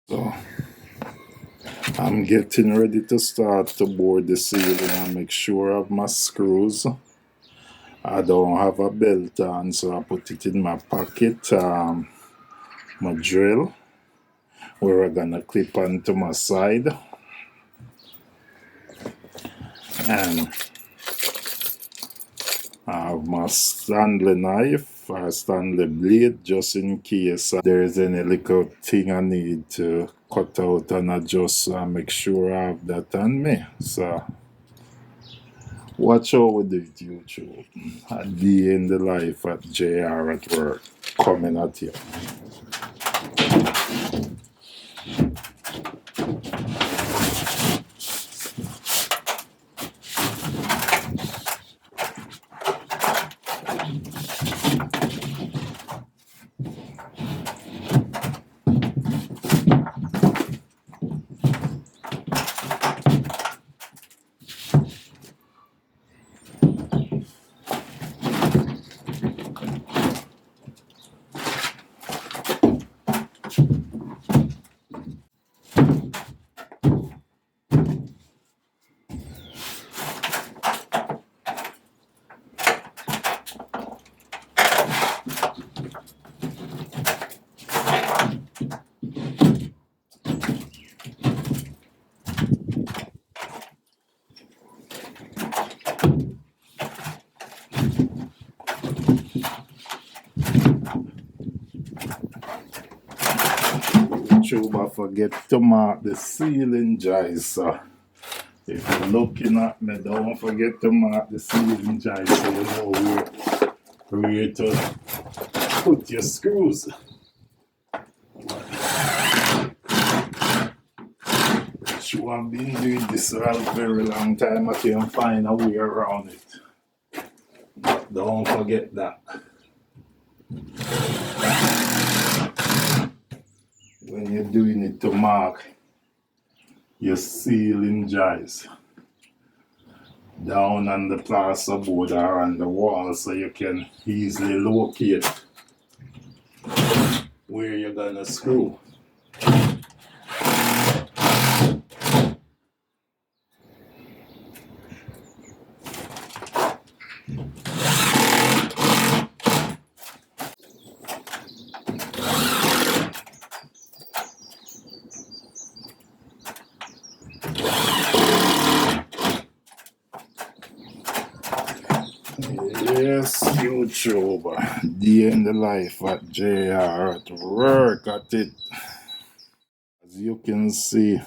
So I'm getting ready to start to board the ceiling and make sure I have my screws. I don't have a belt on, so I put it in my pocket. My drill, where I'm gonna clip onto my side, and I have my Stanley knife, Stanley blade, just in case there's any little thing I need to cut out and adjust and make sure I have that on me. So watch how we do it, YouTube. A day in the life at JR at work, coming at you. YouTube, I forget to mark the ceiling joist, so if you're looking at me, don't forget to mark the ceiling joist so you know where to put your screws. So I've been doing this for a very long time. I can't find a way around it. Don't forget that. When you're doing it to mark your ceiling joist down on the plasterboard or on the wall so you can easily locate where you're gonna screw. Yes, YouTube, day in the life at JR at work at it. As you can see,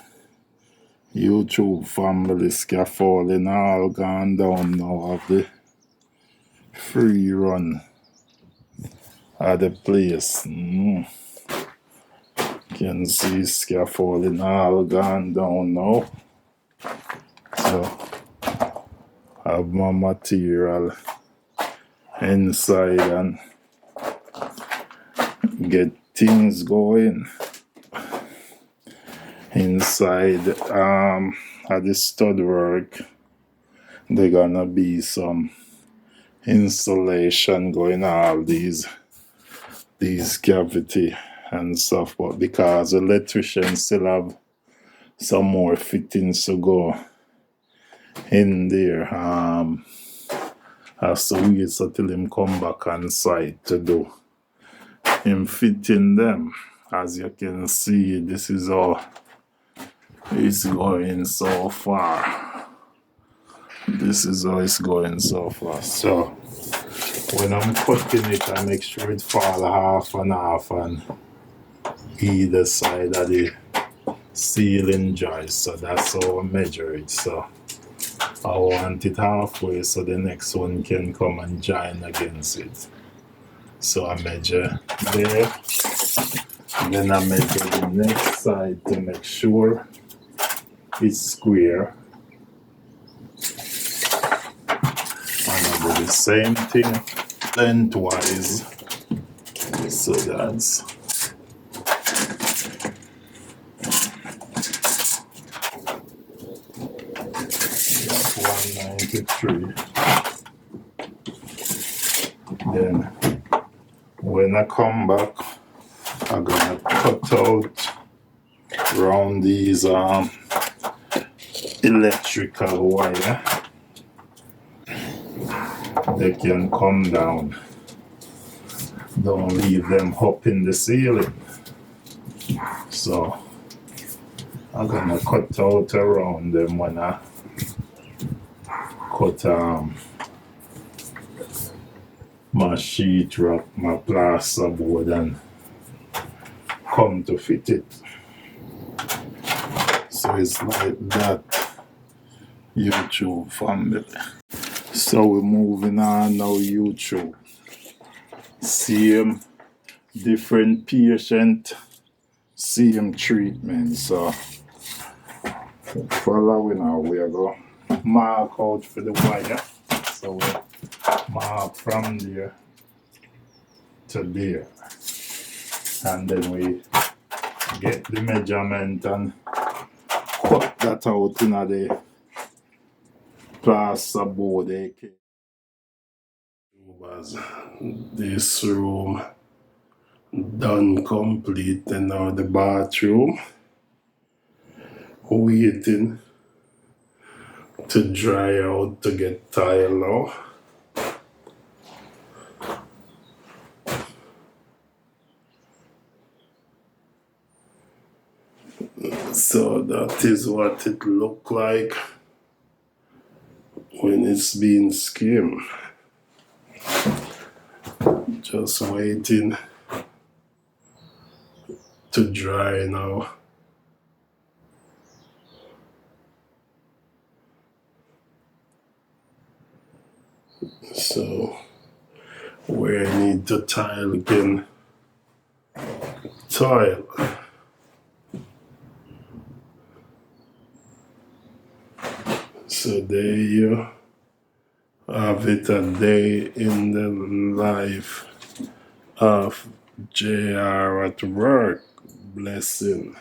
YouTube family scaffolding all gone down now of the free run of the place. Can see scaffolding all gone down now. So have my material inside and get things going inside. At the stud work, there gonna be some installation going all these cavity and stuff, but because electricians still have some more fittings to go in there, has to wait until him come back on site to do him fitting them. As you can see, this is how it's going so far. This is how it's going so far. So when I'm cutting it, I make sure it fall half and half on either side of the ceiling joist. So that's how I measure it. So I want it halfway so the next one can come and join against it. So I measure there, and then I measure the next side to make sure it's square. And I do the same thing lengthwise. So that's 193. Then when I come back, I'm gonna cut out round these electrical wire. They can come down. Don't leave them up in the ceiling. So I'm gonna cut out around them when I cut my sheetrock, my plasterboard, and come to fit it. So it's like that, YouTube family. So we're moving on now, YouTube. Same, different patient, same treatment. So following now, we are going to mark out for the wire. So we mark from there to there. And then we get the measurement and cut that out in the plasterboard. This room done complete, and now the bathroom waiting to dry out to get tile now. So that is what it look like when it's being skimmed. Just waiting to dry now. So where I need to tile again, tile. So there you have it, a day in the life of JR at work. Blessing.